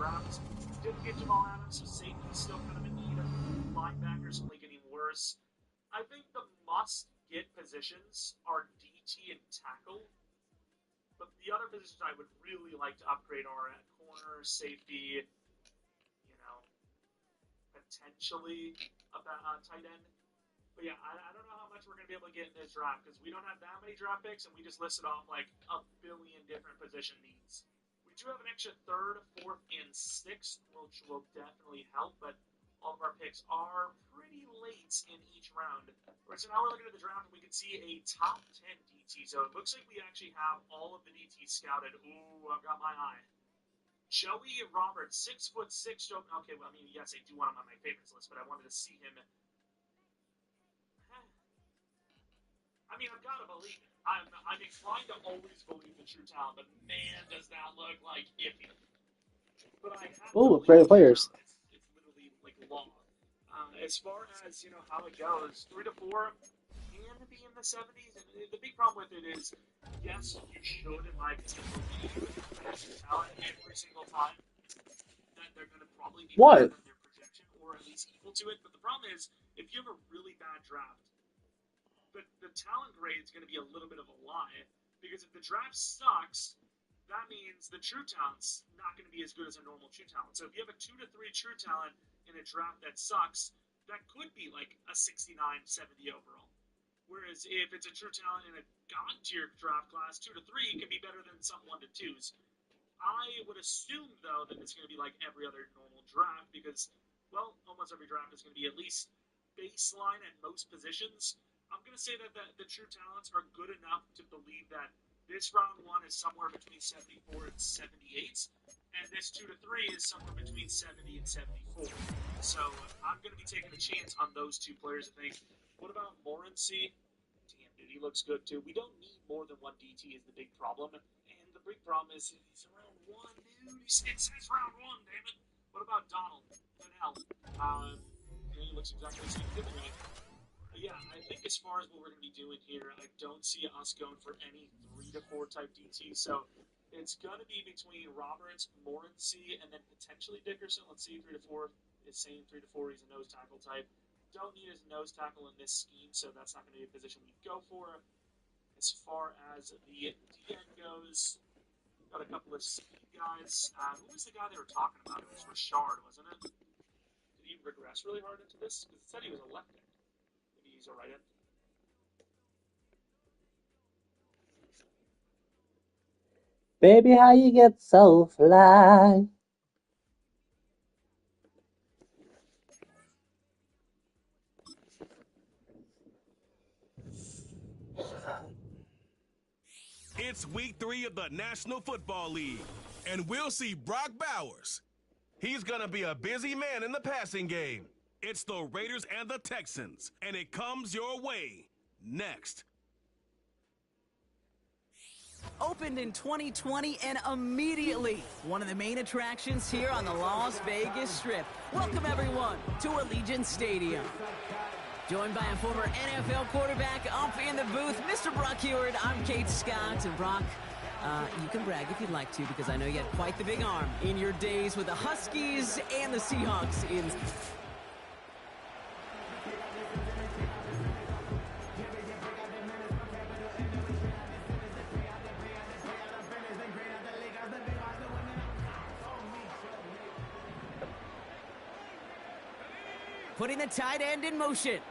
draft. Didn't get Jamal Adams, so safety's still kind of in need. Linebackers only getting worse. I think the must-get positions are DT and tackle. But the other positions I would really like to upgrade are at corner, safety, potentially a tight end. But yeah, I don't know how much we're going to be able to get in this draft because we don't have that many draft picks and we just listed off like a billion different position needs. We do have an extra third, fourth, and sixth, which will definitely help, but all of our picks are pretty late in each round. Right, so now we're looking at the draft and we can see a top 10 DT. So it looks like we actually have all of the DTs scouted. Ooh, I've got my eye. Joey Roberts, 6'6". Okay, well, I mean, yes, I do want him on my favorites list, but I wanted to see him. I mean, I've got to believe it. I'm inclined to always believe the true talent, but man, does that look like iffy. But I have to great players. It's literally like law. As far as how it goes, 3 to 4 can be in the 70s. And the big problem with it is, yes, you should, in my opinion, believe talent every single time that they're going to probably be better than their projection, or at least equal to it. But the problem is, if you have a really bad draft, but the talent grade is going to be a little bit of a lie, because if the draft sucks, that means the true talent's not going to be as good as a normal true talent. So if you have a 2 to 3 true talent in a draft that sucks, that could be like a 69, 70 overall. Whereas if it's a true talent in a god-tier draft class, 2 to 3 can be better than some 1 to 2s. I would assume, though, that it's going to be like every other normal draft because, well, almost every draft is going to be at least baseline at most positions. I'm going to say that the true talents are good enough to believe that this round 1 is somewhere between 74 and 78, and this 2 to 3 is somewhere between 70 and 74. So I'm going to be taking a chance on those 2 players, I think. What about Morency? Damn, dude, he looks good, too. We don't need more than 1 DT is the big problem, and the big problem is he's round 1, dude. It says round 1, damn it. What about Donald? Linnell? He looks exactly the same thing. Yeah, I think as far as what we're going to be doing here, I don't see us going for any 3 to 4 type DT. So it's going to be between Roberts, Morency, and then potentially Dickerson. Let's see, 3 to 4 is saying 3 to 4. He's a nose tackle type. Don't need his nose tackle in this scheme, so that's not going to be a position we go for. As far as the DN goes, got a couple of speed guys. Who was the guy they were talking about? It was Richard, wasn't it? Did he regress really hard into this? Because it said he was a left end. He's a right end. Baby, how you get so fly? It's week 3 of the National Football League, and we'll see Brock Bowers. He's going to be a busy man in the passing game. It's the Raiders and the Texans, and it comes your way next. Opened in 2020 and immediately one of the main attractions here on the Las Vegas Strip. Welcome, everyone, to Allegiant Stadium. Joined by a former NFL quarterback up in the booth, Mr. Brock Huard. I'm Kate Scott, and Brock, you can brag if you'd like to, because I know you had quite the big arm in your days with the Huskies and the Seahawks in... Putting the tight end in motion.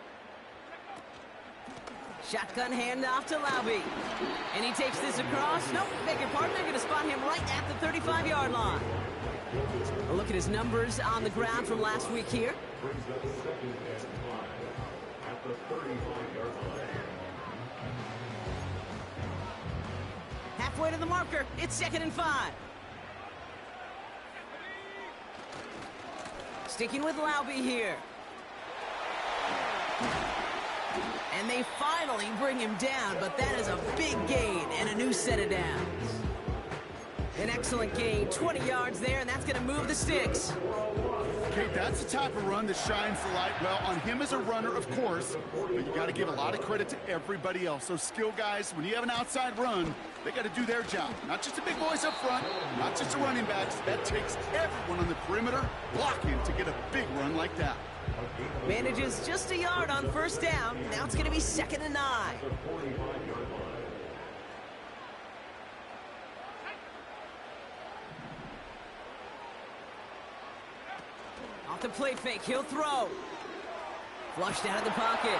Shotgun handoff to Laube. And he takes this across. Nope, beg your pardon. They're going to spot him right at the 35-yard line. A look at his numbers on the ground from last week here. Halfway to the marker. It's 2nd and 5. Sticking with Laube here. And they finally bring him down, but that is a big gain and a new set of downs. And An excellent gain, 20 yards there, and that's going to move the sticks. Okay, that's the type of run that shines the light well on him as a runner, of course, but you got to give a lot of credit to everybody else. Those skill guys, when you have an outside run, they got to do their job. Not just the big boys up front, not just the running backs. That takes everyone on the perimeter blocking to get a big run like that. Manages just a yard on first down. Now it's going to be 2nd and 9. Off the play fake, he'll throw. Flushed out of the pocket.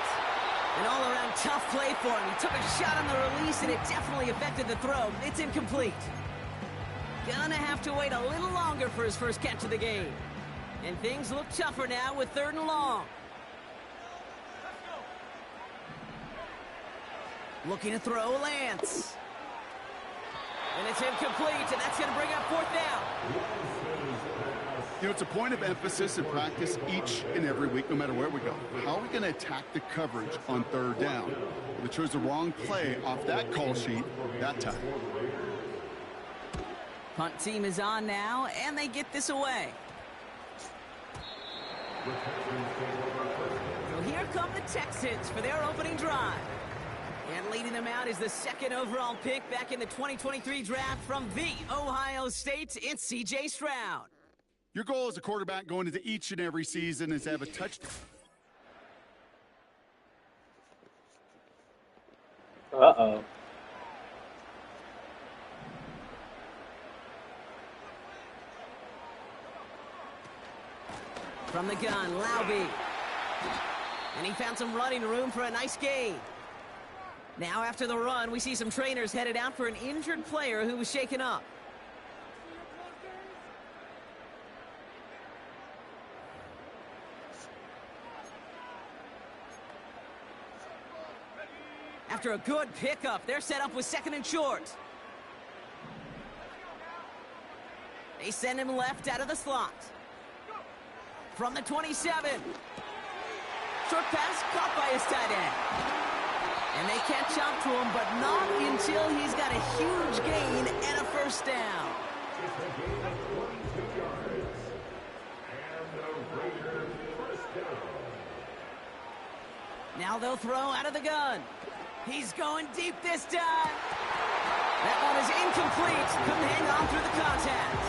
An all-around tough play for him. He took a shot on the release, and it definitely affected the throw. It's incomplete. Gonna have to wait a little longer for his first catch of the game. And things look tougher now with 3rd and long. Looking to throw, Lance. And it's incomplete, and that's going to bring up 4th down. You know, it's a point of emphasis in practice each and every week, no matter where we go. How are we going to attack the coverage on 3rd down? We chose the wrong play off that call sheet that time. Punt team is on now, and they get this away. So here come the Texans for their opening drive. And leading them out is the 2nd overall pick back in the 2023 draft from the Ohio State. It's C.J. Stroud. Your goal as a quarterback going into each and every season is to have a touchdown. Uh-oh. From the gun, Laube. And he found some running room for a nice gain. Now after the run, we see some trainers headed out for an injured player who was shaken up. After a good pickup, they're set up with 2nd and short. They send him left out of the slot. From the 27. Short pass caught by his tight end. And they catch up to him, but not until he's got a huge gain and a first down. Now they'll throw out of the gun. He's going deep this time. That one is incomplete. Couldn't hang on through the contact.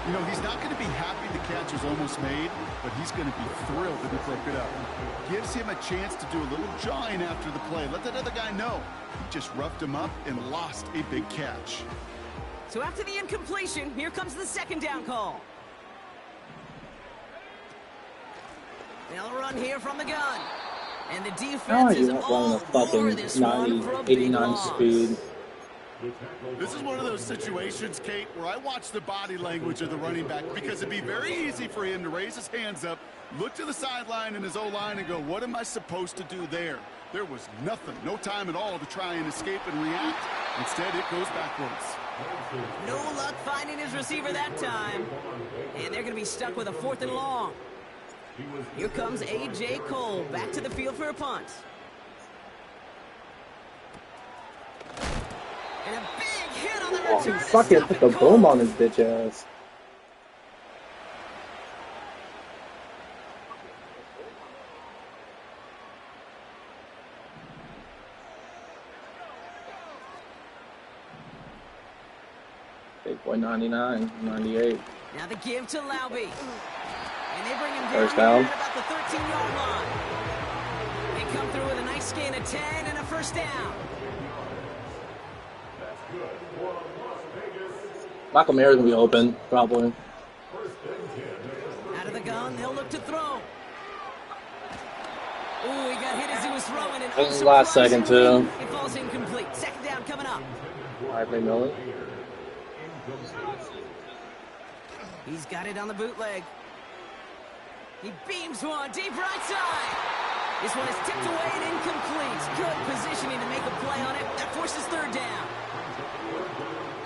You know, he's not going to be happy the catch was almost made, but he's going to be thrilled that he broke it up. Gives him a chance to do a little jawing after the play. Let that other guy know. He just roughed him up and lost a big catch. So after the incompletion, here comes the 2nd down call. They'll run here from the gun. And the defense is all over this one for a big loss. Speed. This is one of those situations, Kate, where I watch the body language of the running back because it'd be very easy for him to raise his hands up, look to the sideline in his O-line and go, what am I supposed to do there? There was nothing, no time at all to try and escape and react. Instead, it goes backwards. No luck finding his receiver that time. And they're going to be stuck with a 4th and long. Here comes A.J. Cole back to the field for a punt. And a big hit on the Oh, return. he fucking put the boom on his bitch ass. Big boy 99, 98. Now the give to Laube. And they bring him First down down. at about the 13-yard line. They come through with a nice gain of 10 and a first down. Michael Mayer's gonna be open, probably. Out of the gun, they'll look to throw. Ooh, he got hit as he was throwing. And This is last second, too. It falls incomplete. 2nd down coming up. Ivory Miller. He's got it on the bootleg. He beams one deep right side. This one is tipped away and incomplete. Good positioning to make a play on it. That forces 3rd down.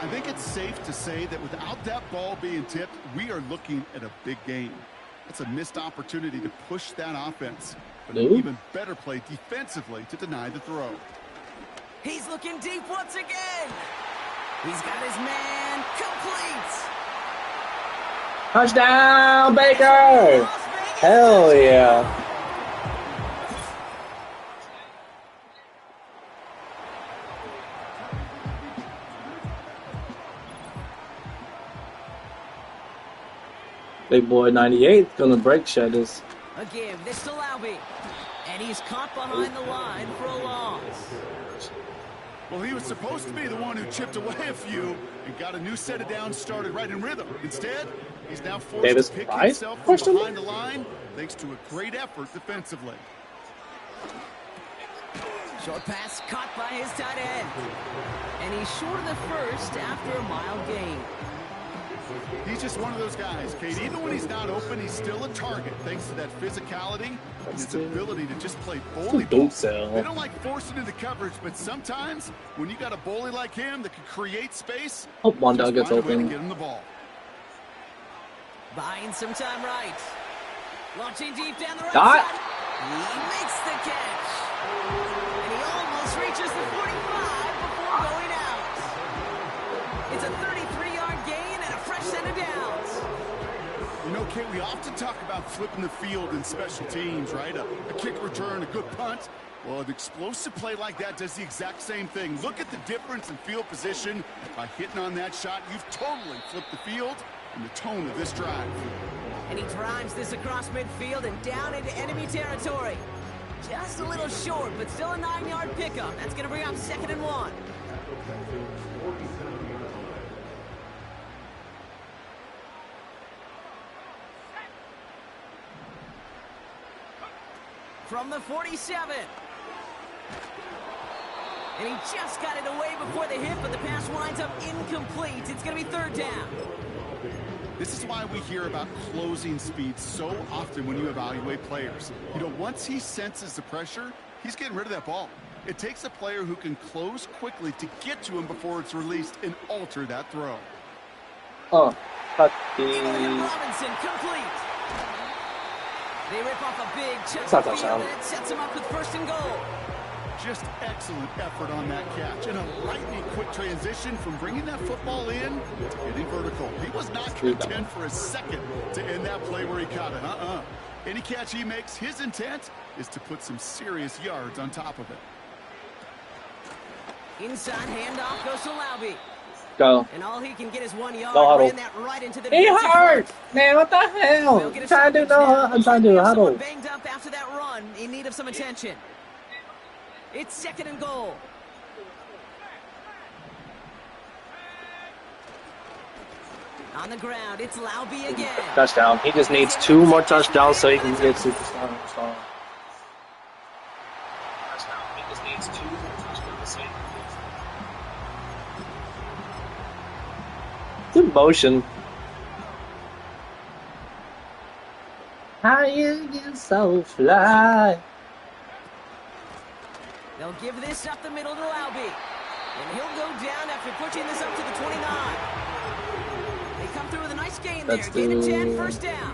I think it's safe to say that without that ball being tipped, we are looking at a big game. It's a missed opportunity to push that offense, but an even better play defensively to deny the throw. He's looking deep once again. He's got his man complete. Touchdown, Baker! Hell yeah. Big boy 98 gonna break Shedders. A give, this to Laube. And he's caught behind the line for a loss. Well, he was supposed to be the one who chipped away a few and got a new set of downs started right in rhythm. Instead, he's now forced Davis to pick Price? himself from behind the line thanks to a great effort defensively. Short pass caught by his tight end. And he's short of the first after a mile gain. He's just one of those guys, Kate. Even when he's not open, he's still a target thanks to that physicality and his ability to just play bully ball. They don't like forcing into coverage, but sometimes when you got a bully like him that can create space, Hope Wanda gets open. Get him the ball. Buying some time right. Launching deep down the right Dot. side. He makes the catch. And he almost reaches the 45 before going out. It's a 33-yard gain and a fresh set of downs. You know, Kate, we often talk about flipping the field in special teams, right? A kick return, a good punt. Well, an explosive play like that does the exact same thing. Look at the difference in field position. By hitting on that shot, you've totally flipped the field and the tone of this drive. And he drives this across midfield and down into enemy territory. Just a little short, but still a 9-yard pickup. That's going to bring up 2nd and 1. From the 47. And he just got it away before the hit, but the pass winds up incomplete. It's going to be 3rd down. This is why we hear about closing speed so often when you evaluate players. You know, once he senses the pressure, he's getting rid of that ball. It takes a player who can close quickly to get to him before it's released and alter that throw. Oh, cut William the... Robinson complete. They rip off a big chunk It's not of field, touchdown. and it sets him up with 1st and goal. Just excellent effort on that catch and a lightning quick transition from bringing that football in to hitting vertical. He was not content for a second to end that play where he caught it. Any catch he makes, his intent is to put some serious yards on top of it. Inside handoff goes to Laube. Go. And all he can get is 1 yard. No huddle. Ran that right into the He defensive hurt! front. Man, what the hell? They'll get I'm a trying to do stoppage now. I'm trying to do a Someone huddle. banged up after that run, in need of some attention. It's 2nd and goal. On the ground, it's Laube again. Touchdown. He just needs 2 more touchdowns so he can get superstar. Touchdown. He just needs 2 more touchdowns so he can get... Good motion. How you get so fly? They'll give this up the middle to Laube. And he'll go down after pushing this up to the 29. They come through with a nice gain there. Gain of 10, 1st down.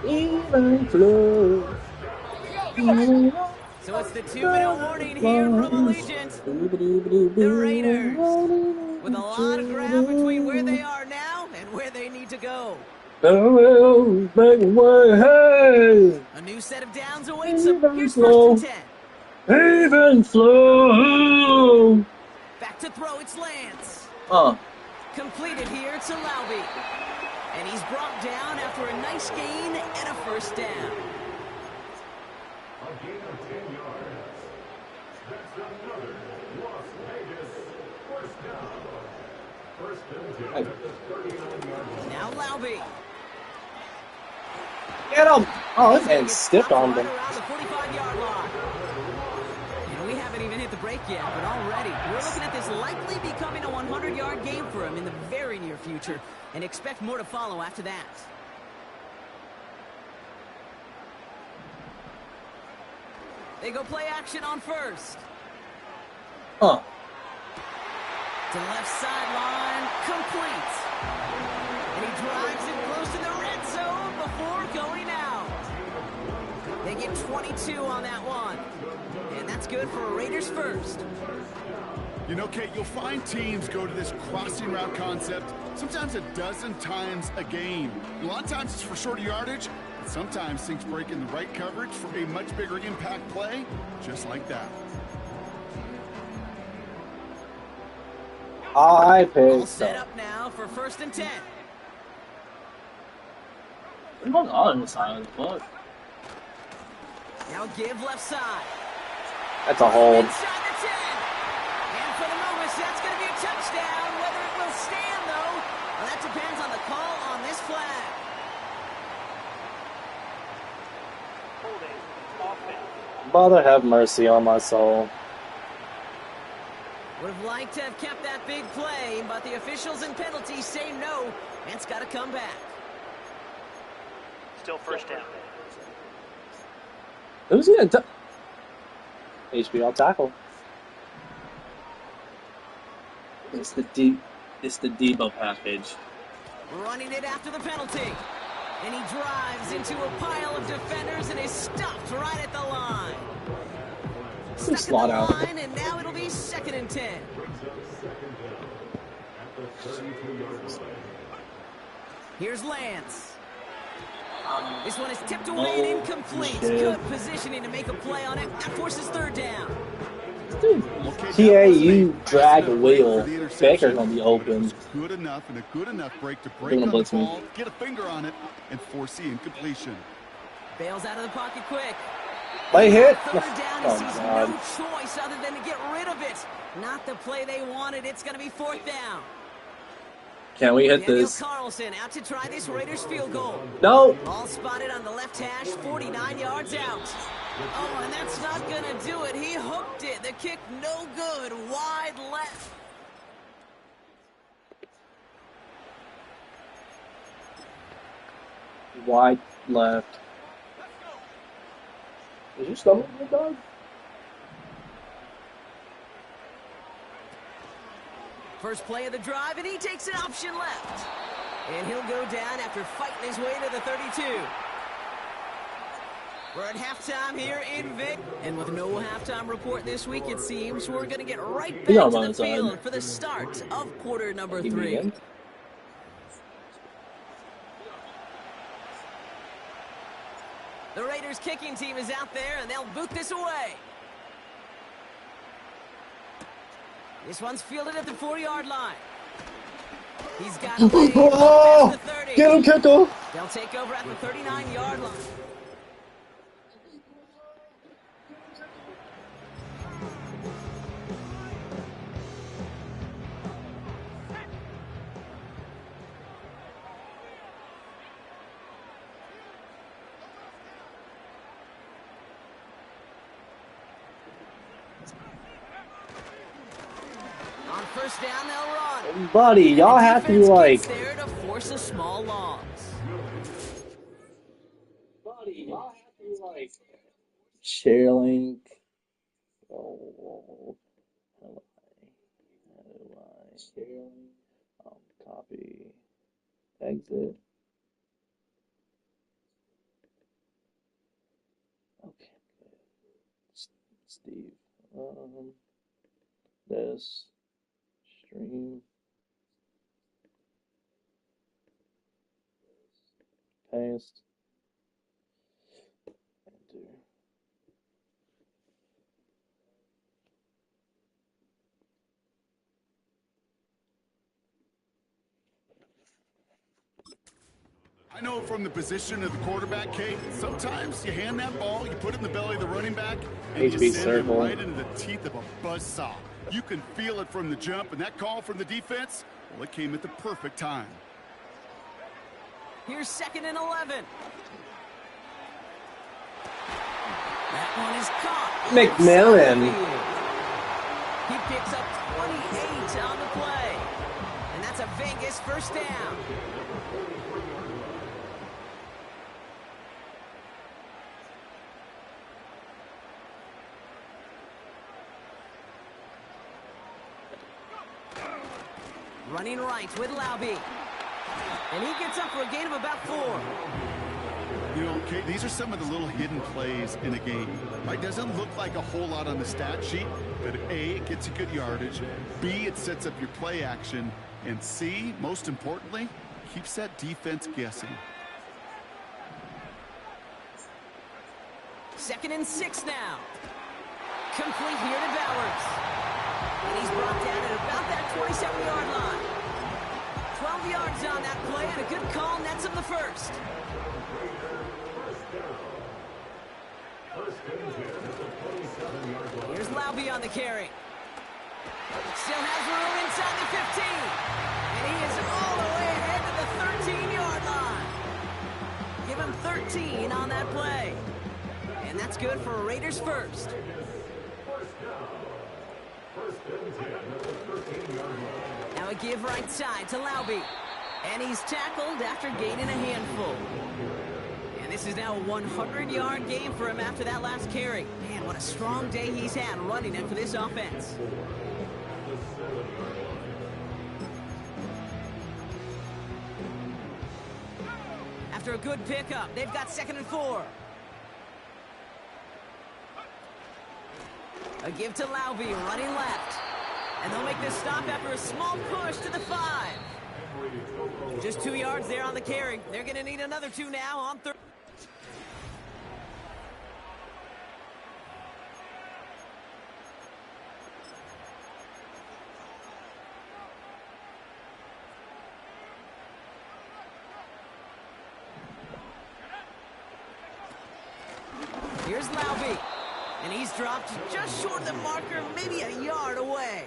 Even flow. So it's the 2-minute warning here from Allegiant. The Raiders, with a lot of ground between where they are now and where they need to go. Oh, make way, hey! A new set of downs awaits them. Here's Slow. 1st and 10. Even flow. Back to throw, it's Lance. Completed here to Laube. And he's brought down after a nice gain and a 1st down. Now Laube. Get him! Oh, this man stiff armed him. Around the 45-yard line. And we haven't even hit the break yet, but already we're looking at this likely becoming a 100-yard game for him in the very near future, and expect more to follow after that. They go play action on 1st. To the left sideline, complete. And he drives it close to the red zone before going out. They get 22 on that one. And that's good for a Raiders 1st. You know, Kate, you'll find teams go to this crossing route concept sometimes a dozen times a game. A lot of times it's for shorter yardage, but sometimes things break in the right coverage for a much bigger impact play, just like that. I All picked set up. up now for 1st and 10. What's going on this side? What? Now give left side. That's a hold. Inside the 10. And for the moment, that's going to be a touchdown. Whether it will stand, though, well, that depends on the call on this flag. Mother have mercy on my soul. Would have liked to have kept that big play, but the officials and penalties say no, and it's got to come back. Still first down. Who's gonna HBL tackle? It's the Debo package. Running it after the penalty. And he drives into a pile of defenders and is stopped right at the line. Stuck Slot at out. the line, and now it'll be 2nd and 10. Here's Lance. This one is tipped away and incomplete. shit. Good positioning to make a play on it. That forces 3rd down. TA, you drag a wheel. Baker's gonna be open. Good enough and a good enough break to They're break gonna on the blitz me. ball, get a finger on it, and force the incompletion. Bails out of the pocket quick. Late hit. 3rd down, he Oh, sees God. no choice other than to get rid of it. Not the play they wanted. It's going to be 4th down. Can we hit Daniel this? Carlson out to try this Raiders field goal. No. Ball spotted on the left hash, 49 yards out. Oh, and that's not going to do it. He hooked it. The kick no good. Wide left. Wide left. Is your stomach good, dog? First play of the drive, and he takes an option left. And he'll go down after fighting his way to the 32. We're at halftime here in Vic. And with no halftime report this week, it seems we're going to get right back He's on to my the side. field for the start of quarter number Give me 3. in. The Raiders kicking team is out there, and they'll boot this away. This one's fielded at the 4-yard line. He's got away Oh, past the 30. get him, Kickle. They'll take over at the 39-yard line. On first down, they'll run. Buddy, y'all have to be Defense like. gets there to force a small loss. Buddy, y'all have to be like. Share link. Oh, how do I share link? Copy. Exit. Okay. Steve. This. Stream. Paste. Enter. I know from the position of the quarterback, Kate, sometimes you hand that ball, you put it in the belly of the running back, and HB you send him circle. right into the teeth of a buzzsaw. You can feel it from the jump, and that call from the defense, well, it came at the perfect time. Here's 2nd and 11. That one is caught. McMillan. He picks up 28 on the play. And that's a Vegas first down. Running right with Laube. And he gets up for a gain of about 4. You know, Kate, these are some of the little hidden plays in a game. Right? Doesn't look like a whole lot on the stat sheet, but A, it gets you good yardage. B, it sets up your play action. And C, most importantly, keeps that defense guessing. 2nd and 6 now. Complete here to Bowers. And he's brought down at about that 27-yard line. 12 yards on that play, and a good call nets him the first. Here's Laube on the carry. Still has room inside the 15. And he is all the way ahead to the 13-yard line. Give him 13 on that play. And that's good for a Raiders first. Now a give right side to Laube. And he's tackled after gaining a handful. And this is now a 100-yard game for him after that last carry. Man, what a strong day he's had running it for this offense. After a good pickup, they've got 2nd and 4. A give to Laube, running left. And they'll make this stop after a small push to the 5. Just 2 yards there on the carry. They're going to need another 2 now on 3rd. Here's Laube. And he's dropped just short of the marker, maybe a yard away.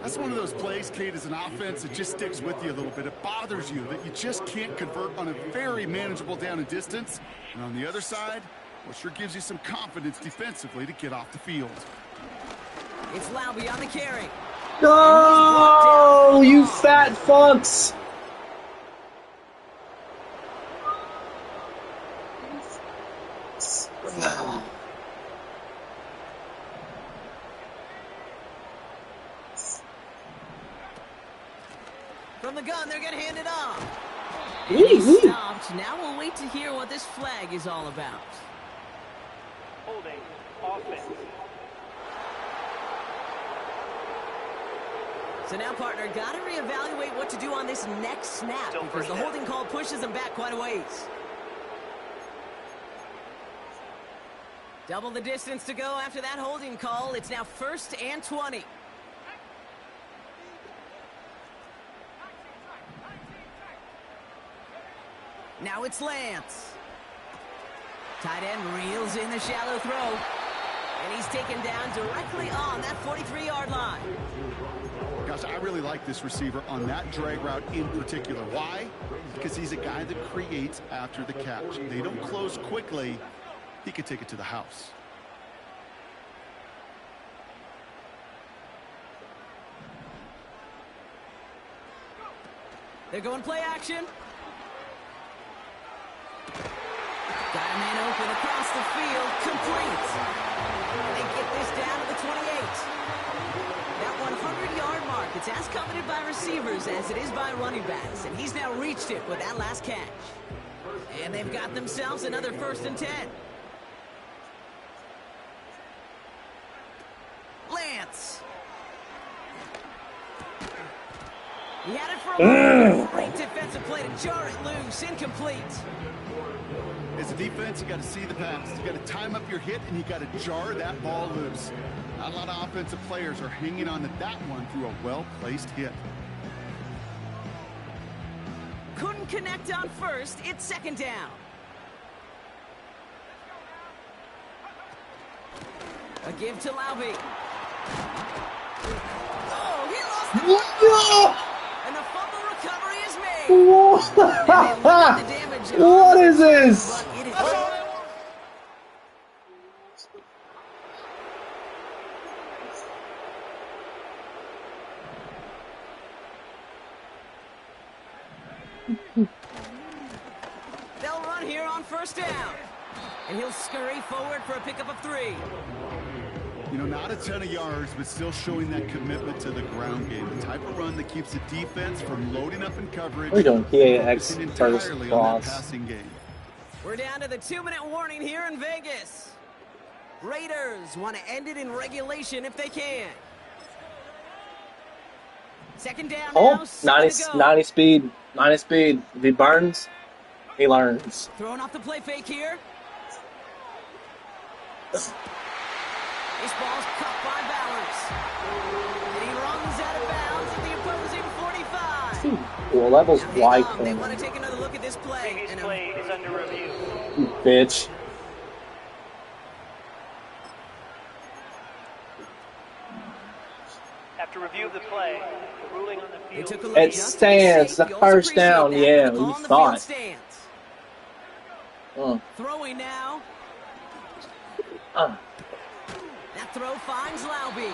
That's one of those plays, Kate, as an offense that just sticks with you a little bit. It bothers you that you just can't convert on a very manageable down and distance. And on the other side, well, sure gives you some confidence defensively to get off the field. It's Laube on the carry. No, you fat fucks. From the gun, they're going to hand it off. Woo-hoo. He stopped. Now we'll wait to hear what this flag is all about. Holding offense. So now, partner, got to reevaluate what to do on this next snap Still because the first holding call pushes them back quite a ways. Double the distance to go after that holding call. It's now 1st and 20. Now it's Lance. Tight end reels in the shallow throw. And he's taken down directly on that 43-yard line. Gosh, I really like this receiver on that drag route in particular. Why? Because he's a guy that creates after the catch. They don't close quickly. He could take it to the house. They're going play action. Got a man open across the field, complete. And they get this down to the 28. That 100-yard mark, it's as coveted by receivers as it is by running backs. And he's now reached it with that last catch. And they've got themselves another 1st and 10. Lance. He had it for a moment. Great defensive play to jar it loose. Incomplete. As a defense, you got to see the pass. You got to time up your hit, and you got to jar that ball loose. Not a lot of offensive players are hanging on to that one through a well-placed hit. Couldn't connect on 1st. It's 2nd down. A give to Laube. Oh, he lost the ball. And the fumble recovery is made. What is this? They'll run here on 1st down. And he'll scurry forward for a pickup of 3. You know, not a ton of yards, but still showing that commitment to the ground game. The type of run that keeps the defense from loading up in coverage. We're doing PAX focusing first entirely on that class. passing game. We're down to the 2-minute warning here in Vegas. Raiders want to end it in regulation if they can. Second down now, Oh, 7 90, to go. 90 speed. 90 speed. If he burns, he learns. Throwing off the play fake here. This ball's cut by Bowers. And he runs out of bounds at the opposing 45. Well, that was Now, hang wide on. They want corner. to take another look at this play. Previous And play is under review. You bitch. After review of the play, the ruling on the they field. took a look It just to be stands. safe. The You always first down, appreciate that yeah, when the we call on the thought. field stands. Throwing now. That throw finds Laube.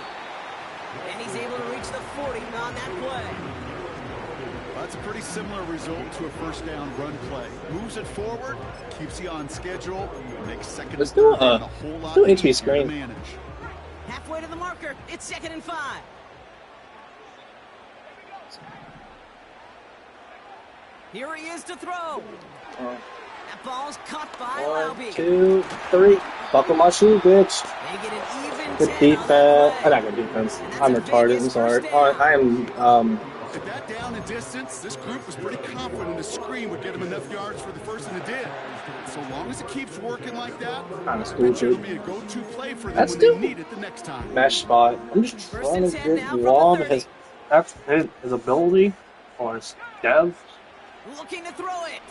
And he's able to reach the 40 on that play. That's a pretty similar result to a first down run play. Moves it forward, keeps you on schedule, makes second Let's and do third down a whole lot do HB easier to screen. manage. Halfway to the marker. It's 2nd and 5. Here he is to throw. That ball's caught by 1, Laube. 2, 3. Buckle my shoe, bitch. They get an even Good 10 on defense. that I'm play. not good defense. And that's I'm a retarded. I'm Vegas sorry. first down. I am. At that down and distance, this group was pretty confident the screen would get him enough yards for the first, and it did. So long as it keeps working like that, Kinda eventually it'll stupid. be a go-to play for them That's when stupid. they need it the next time. Mesh spot. I'm just First trying and to 10 now get from the beyond 30. his ability or his dev. Looking to throw it.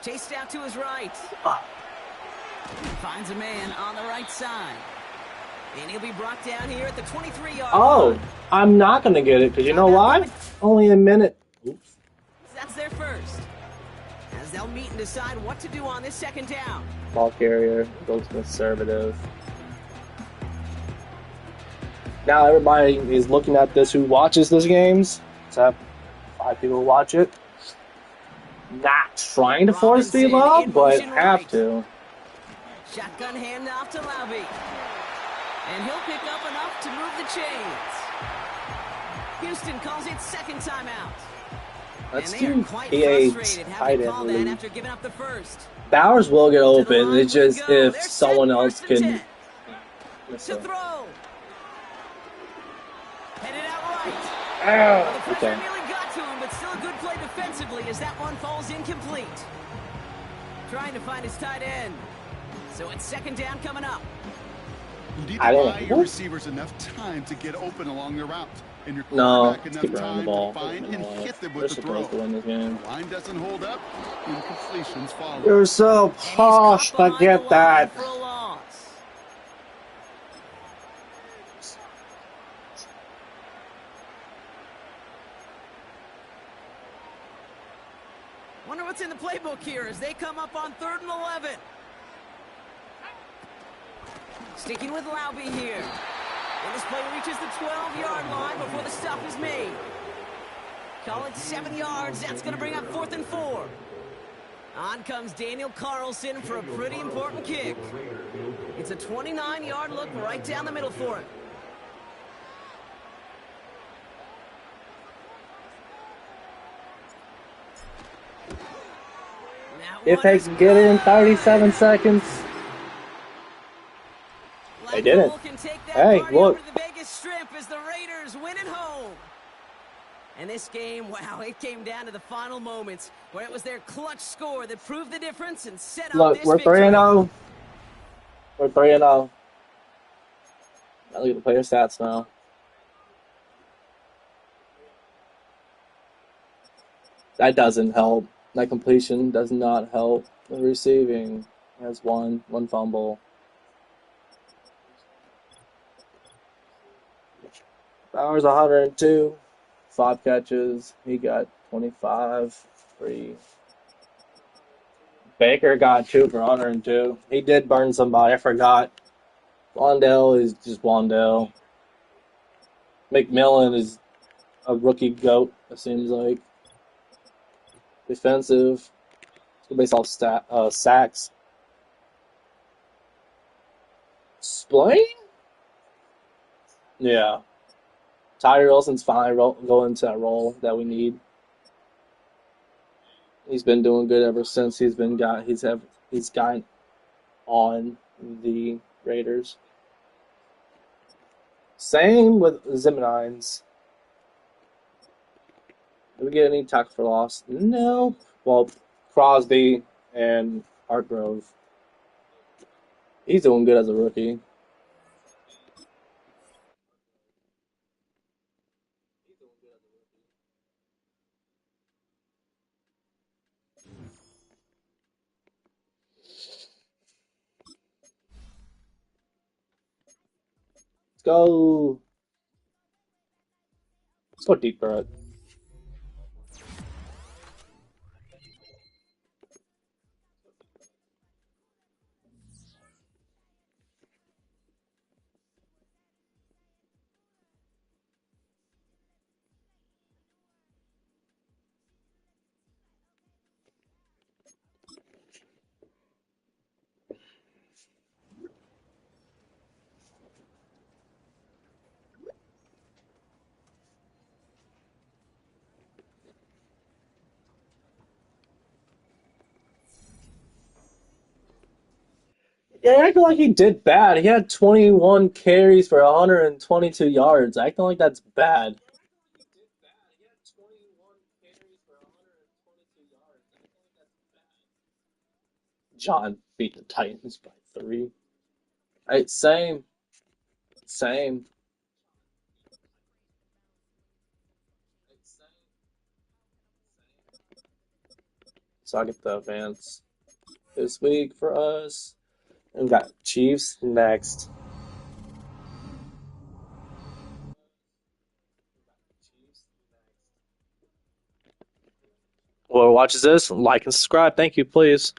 Chased out to his right. Finds a man on the right side. And he'll be brought down here at the 23-yard Oh, line. I'm not gonna get it because you know why? Only a minute. Oops. That's their first. As they'll meet and decide what to do on this second down. Ball carrier goes conservative. Now everybody is looking at this who watches those games. Except 5 people watch it. Not trying to force feed Robinson love, in but motion have right. to. Shotgun handoff to Laube. And he'll pick up enough to move the chains. Houston calls it second timeout. That's and they are too quite EA frustrated tight having end called that league. after giving up the first. Bowers will get To the open. line It's we just go. if They're set someone else first and can 10. miss To it. throw. Headed out right. Ow. Well, the pressure Okay. nearly got to him, but still a good play defensively as that one falls incomplete. Trying to find his tight end. So it's second down coming up. You need to I don't buy your know. receivers enough time to get open along the route, and your No, quarterback let's enough keep running the time ball. to find and hit them They're with the throw. supposed to win this game. The line doesn't hold up, incompletions follow. You're so And he's posh caught to behind get the line that. for a loss. Wonder what's in the playbook here as they come up on 3rd and 11. Sticking with Laube here. And this play reaches the 12-yard line before the stop is made. Call it 7 yards. That's going to bring up 4th and 4. On comes Daniel Carlson for a pretty important kick. It's a 29-yard look right down the middle for him. That If one they is can get it in good. 37 seconds. They did it. Liverpool can take that Hey, party look. over to the Vegas Strip as the Raiders win at home. And this game, wow, it came down to the final moments where it was their clutch score that proved the difference and set up Look, this we're victory. 3-0. We're 3-0. Now look at the player stats now. That doesn't help. That completion does not help. The receiving has one fumble. Bowers 102, 5 catches. He got 25, 3. Baker got 2 for 102. He did burn somebody. I forgot. Wandell is just Wandell. McMillan is a rookie goat, it seems like. Defensive. Based off sacks. Splain? Yeah. Tyree Wilson's fine going into that role that we need. He's been doing good ever since he's gotten on the Raiders. Same with Zimonines. Did we get any tackle for loss? No. Well, Crosby and Hartgrove. He's doing good as a rookie. Let's go. Let's go deep threat. Yeah, acting like he did bad. He had 21 carries for 122 yards. Acting like that's bad. John beat the Titans by 3. Hey, same. So I get the advance this week for us. And we got Chiefs next. Whoever watches this, like and subscribe. Thank you, please.